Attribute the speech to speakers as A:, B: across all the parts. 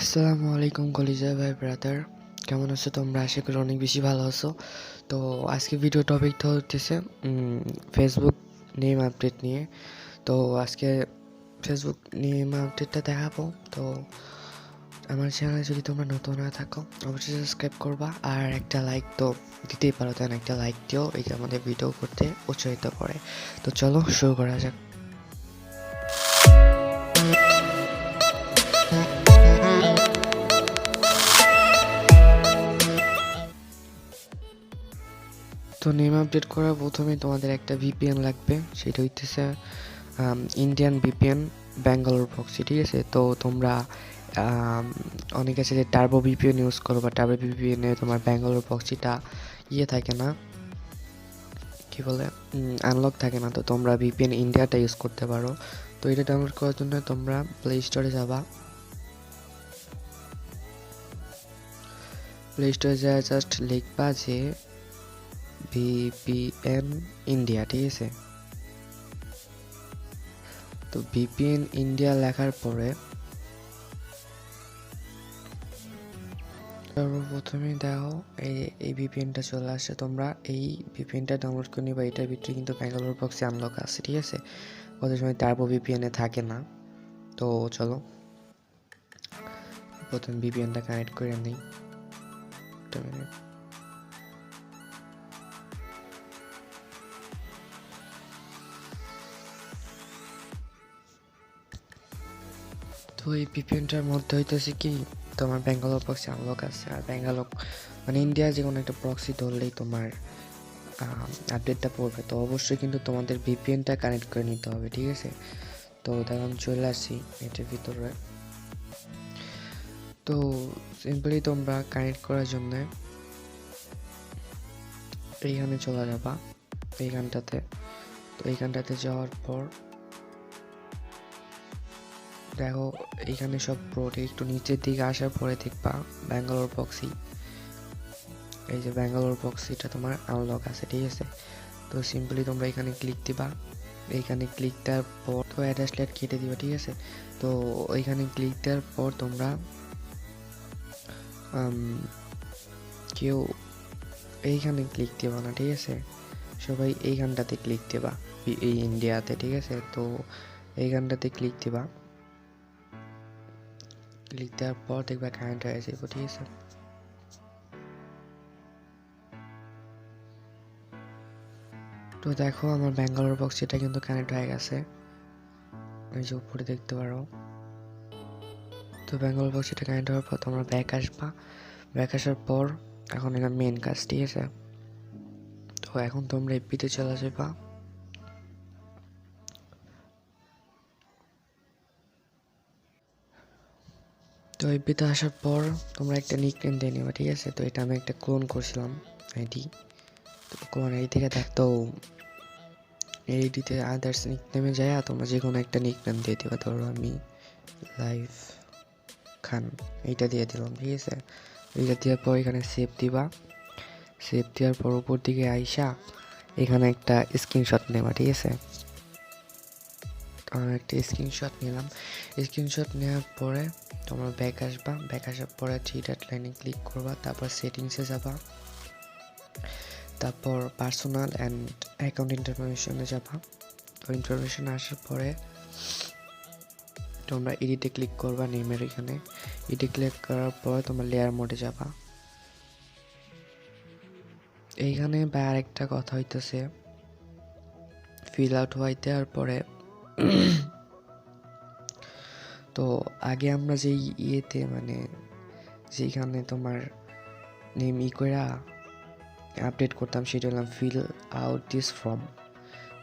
A: আসসালামু আলাইকুম কলিজা ভাই ব্রাদার, কেমন আছো তোমরা? আশা করি অনেক বেশি ভালো আছো। তো আজকে ভিডিও টপিকটা হচ্ছে ফেসবুক নেম আপডেট নিয়ে। তো আজকে ফেসবুক নেম আপডেটটা দেখাবো। তো আমার চ্যানেলে যদি তোমরা নতুন হয়ে থাকো অবশ্যই সাবস্ক্রাইব করবা, আর একটা লাইক তো দিতেই পারো, তাই না? একটা লাইক দিও, এটা আমাদের ভিডিও করতে উৎসাহিত করে। তো চলো শুরু করা যাক। তো নেম আপডেট করার প্রথমে তোমাদের একটা ভিপিএন লাগবে, সেটা হইতেছে ইন্ডিয়ান ভিপিএন ব্যাঙ্গালোর প্রক্সি, ঠিক আছে? তো তোমরা অনেক আছে যে টার্বো ভিপিএন ইউজ করো, বা টার্বো ভিপিএনে তোমার ব্যাঙ্গালোর প্রক্সিটা থাকে না, কি বলে, আনলক থাকে না। তো তোমরা ভিপিএন ইন্ডিয়াটা ইউজ করতে পারো। তো এটা ডাউনলোড করার জন্য তোমরা প্লে স্টোরে যাবা। প্লে স্টোরে যা জাস্ট লিখবা যে ভিপিএন ইন্ডিয়া, ঠিক আছে? তো ভিপিএন ইন্ডিয়া লেখার পরে সর্বপ্রথমে দেখো এই ভিপিএনটা চলে আসে। তোমরা এই ভিপিএনটা ডাউনলোড করে নিবা। এটার ভিতরে কিন্তু ব্যাঙ্গালোর প্রক্সি আনলক আছে, ঠিক আছে? কত সময় টার্বো ভিপিএনে থাকে না। তো চলো প্রথম ভিপিএনটা কানেক্ট করে নিই। একটা মিনিট। তো এই ভিপিএনটার মধ্যে হইতেছে কি, তোমার ব্যাঙ্গালোর প্রক্সি আনলক আছে। আর ব্যাঙ্গালোর মানে ইন্ডিয়ার যে কোনো একটা প্রক্সি ধরলেই তোমার আপডেটটা পড়বে। তো অবশ্যই কিন্তু তোমাদের ভিপিএনটা কানেক্ট করে নিতে হবে, ঠিক আছে? তো দেখুন চলে আসি এটার ভিতরে। তো সিম্পলি তোমরা কানেক্ট করার জন্য এইখানে চলে যাবা, এইখানটাতে। তো এইখানটাতে যাওয়ার পর দেখো এইখানে সব প্রোড একটু নিচের দিকে আসার পরে দেখবা ব্যাঙ্গালোর প্রক্সি। এই যে ব্যাঙ্গালোর প্রক্সিটা তোমার আনলক আছে, ঠিক আছে? তো সিম্পলি তোমরা এখানে ক্লিক দিবা। এইখানে ক্লিক দেওয়ার পর তো অ্যাড্রেস লেট কেটে দিবা, ঠিক আছে? তো ওইখানে ক্লিক দেওয়ার পর তোমরা কেউ এইখানে ক্লিক দেবা না, ঠিক আছে? সবাই এইখানটাতে ক্লিক দেবা, এই ইন্ডিয়াতে, ঠিক আছে? তো এইখানটাতে ক্লিক দিবা। ক্লিক দেওয়ার পর দেখবা কারেন্ট হয়ে যাবে, ঠিক আছে? তো দেখো আমার ব্যাঙ্গালোর বক্সটা কিন্তু কানেক্ট হয়ে গেছে, এই যে উপরে দেখতে পারো। তো ব্যাঙ্গালোর বক্সটা কানেক্ট হওয়ার পর তোমরা ব্যাক আসবা। ব্যাক আসার পর এখন এটা মেন কাজ, ঠিক আছে? তো এখন তোমরা এপিতে চলে যাবা। তো এপিতে আসার পর তোমরা একটা নিকনেম দিয়ে নেবা, ঠিক আছে? তো এটা আমি একটা ক্লোন করছিলাম আইডি। তো ক্লোন আইডি থেকে দেখতো এইডিতে আদার্স নিকনেমে যায় তোমরা যে কোনো একটা নিকনেম দিয়ে দিবা। ধরো আমি লাইফ খান এইটা দিয়ে দিলাম, ঠিক আছে? এইটা দেওয়ার পর এখানে সেভ দিবা। সেভ দেওয়ার পর উপর দিকে আইসা এখানে একটা স্ক্রিনশট নেবা, ঠিক আছে? একটা স্ক্রিনশট নিলাম। স্ক্রিনশট নেওয়ার পরে তোমরা ব্যাক আসবা। ব্যাক আসার পরে থ্রি ডট লাইনে ক্লিক করবা, তারপর সেটিংসে যাবা, তারপর পার্সোনাল অ্যান্ড অ্যাকাউন্ট ইনফরমেশনে যাবা। তো ইনফরমেশন আসার পরে তোমরা এডিটে ক্লিক করবা, নেমের এখানে এডিটে ক্লিক করার পর তোমরা লেয়ার মোডে যাবা। এইখানে বা আরেকটা কথা হইতেছে, ফিল আউট হয়ে দেওয়ার পরে তো আগে আমরা যেই ইয়েতে মানে যেইখানে তোমার নেম কইরা আপডেট করতাম সেটা হলাম ফিল আউট দিস ফর্ম।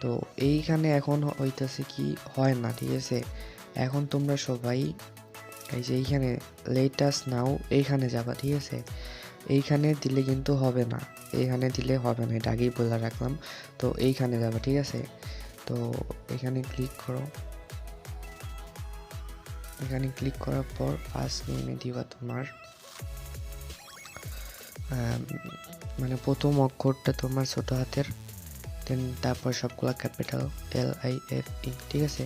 A: তো এইখানে এখন হইতেছে কি হয় না, ঠিক আছে? এখন তোমরা সবাই এই যে এইখানে লেটাস্ট নাও এইখানে যাবা, ঠিক আছে? এইখানে দিলে কিন্তু হবে না, এইখানে দিলে হবে না, এটা আগেই বলে রাখলাম। তো এইখানে যাবা, ঠিক আছে? তো এখানে ক্লিক করো। এখানে ক্লিক করার পর ফার্স্ট নেমে দিবা তোমার মানে প্রথম অক্ষরটা তোমার ছোট হাতের, দেন তারপর সবগুলো ক্যাপিটাল LIFE, ঠিক আছে?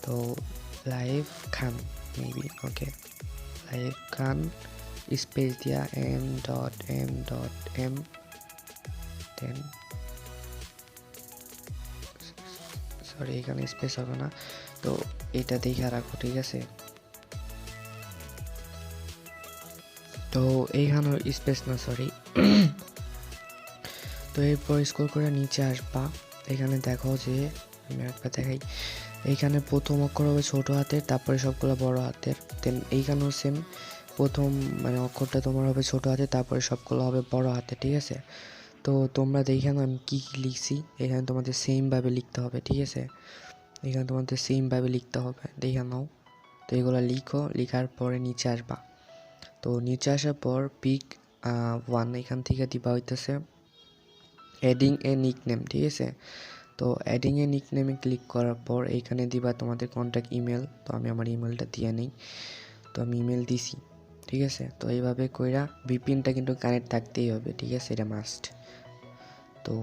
A: তো লাইফ খান মেবি, ওকে, লাইভ গান স্পেস দিয়া m.m.m দেন সরি এখানে স্পেস হবে না, তো এটা দেখে রাখো, ঠিক আছে। তো এইখানে স্পেস না, সরি। তো এরপর স্ক্রল করে নিচে আসবা, এখানে দেখো যে আমি একবার দেখাই, এইখানে প্রথম অক্ষর হবে ছোট হাতের, তারপরে সবগুলো বড় হাতের, দেন এইখানেও সেম, প্রথম মানে অক্ষরটা তোমার হবে ছোট হাতে, তারপরে সবগুলো হবে বড় হাতে, ঠিক আছে। তো তোমরা দেখে নাও আমি কী কী লিখছি, এখানে তোমাদের সেমভাবে লিখতে হবে, ঠিক আছে। এখানে তোমাদের সেমভাবে লিখতে হবে, দেখে নাও। তো এগুলো লিখো, লেখার পরে নিচে আসবা। তো নিচে আসার পর পিক 1 এখান থেকে দিবা হইতেছে অ্যাডিং এ নিকনেম, ঠিক আছে। তো অ্যাডিং এ নিকনেমে ক্লিক করার পর এইখানে দিবা তোমাদের কন্ট্যাক্ট ইমেল। তো আমি আমার ইমেলটা দিয়ে নিই, তো আমি ইমেল দিছি, ঠিক আছে। তো এইভাবে কইরা ভিপিএনটা কিন্তু কানেক্ট থাকতেই হবে, ঠিক আছে, এটা মাস্ট। তো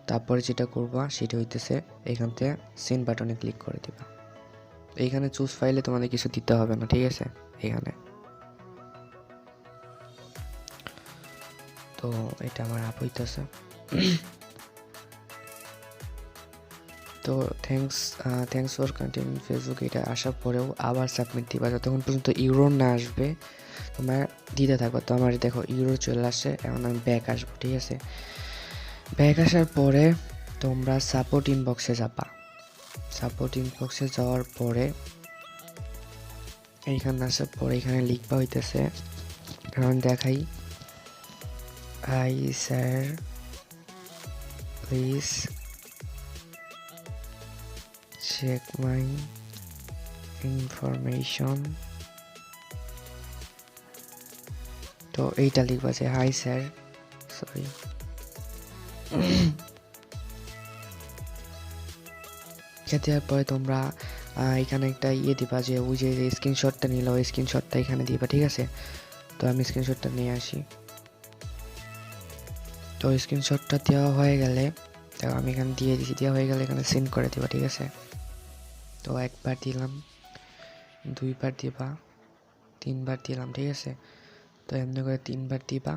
A: তারপরে যেটা করবা সেটা হইতেছে এখান থেকে সেন্ড বাটনে ক্লিক করে দিবা। এইখানে চুজ ফাইলে তোমাদের কিছু দিতে হবে না, ঠিক আছে। এখানে তো এটা আমার আপ হইতেছে। তো থ্যাংকস ফর কন্টিনিউ ফেসবুক, এটা আসার পরেও আবার সাবমিট দিবা, যতক্ষণ পর্যন্ত ইউরো না আসবে তোমার দিতে থাকবা। তো আমার দেখো ইউরো চলে আসে, এখন আমি ব্যাক আসবো, ঠিক আছে। ব্যাক আসার পরে তোমরা সাপোর্ট ইনবক্সে যাবা। সাপোর্ট ইনবক্সে যাওয়ার পরে এইখানে আসার পরে এখানে লিখবা হইতেছে, কারণ দেখাই, hi sir please check my information. তো এইটা লিখবা যে হাই স্যার, সরি দেওয়ার পরে তোমরা এখানে একটা দিবা, যে ওই যে স্ক্রিনশটটা নিলো ওই স্ক্রিনশটটা এখানে দিবা, ঠিক আছে। তো আমি স্ক্রিনশটটা নিয়ে আসি। তো স্ক্রিনশটটা দেওয়া হয়ে গেলে দেখো আমি এখানে দিয়ে দিছি, দেওয়া হয়ে গেলে এখানে সেন্ড করে দিবা, ঠিক আছে। তো একবার দিলাম, দুইবার দিবা, তিনবার দিলাম, ঠিক আছে। তো এমনি করে তিনবার দিবা।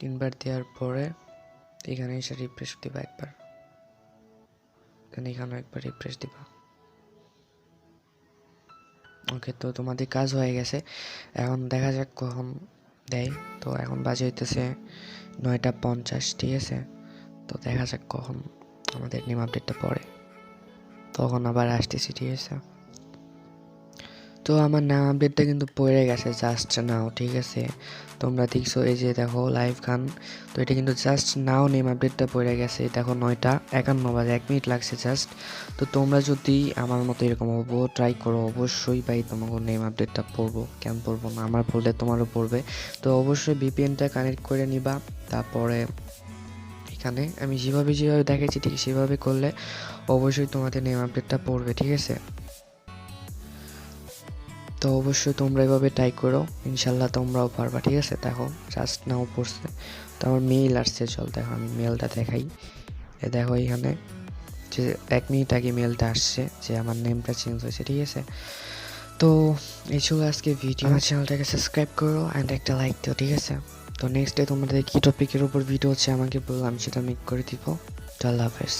A: তিনবার দেওয়ার পরে এখানে এসে রিফ্রেশ দিবা একবার, এখানেও একবার রিফ্রেশ দিবা। ওকে, তো তোমাদের কাজ হয়ে গেছে, এখন দেখা যাক কখন দেয়। তো এখন বাজে হইতেছে 9:50, ঠিক আছে। তো দেখা যাক কখন আমাদের নেম আপডেটটা পড়ে, তখন আবার আসতেছি, ঠিক আছে। তো আমার নাম আপডেটটা কিন্তু পড়ে গেছে জাস্ট নাও, ঠিক আছে। তোমরা দেখছো এই যে দেখো লাইভ গান, তো এটা কিন্তু জাস্ট নাও নেম আপডেটটা পড়ে গেছে, দেখো 9:51 বাজে, 1 মিনিট লাগছে জাস্ট। তো তোমরা যদি আমার মতো এরকম হবো ট্রাই করো, অবশ্যই ভাই তোমাকে নেম আপডেটটা পড়বো, কেন পড়বো না, আমার পড়লে তোমারও পড়বে। তো অবশ্যই ভিপিএনটা কানেক্ট করে নিবা। তারপরে এখানে আমি যেভাবে দেখেছি ঠিক সেভাবে করলে অবশ্যই তোমাদের নেম আপডেটটা পড়বে, ঠিক আছে। তো অবশ্যই তোমরা এভাবে ট্রাই করো, ইনশাল্লাহ তোমরাও পারবা, ঠিক আছে। দেখো জাস্ট নাও পড়ছে, তো আমার মেইল আসছে, চল দেখো আমি মেলটা দেখাই। দেখো এখানে যে 1 মিনিট আগে মেলটা আসছে যে আমার নেমটা চেঞ্জ হয়েছে, ঠিক আছে। তো এই ছিল আজকে ভিডিও, আমার চ্যানেলটাকে সাবস্ক্রাইব করো অ্যান্ড একটা লাইক দিও, ঠিক আছে। তো নেক্সট ডে তোমাদের কী টপিকের উপর ভিডিও হচ্ছে আমাকে বললাম, সেটা মেক করে দিব। আল্লাহ হাফেজ।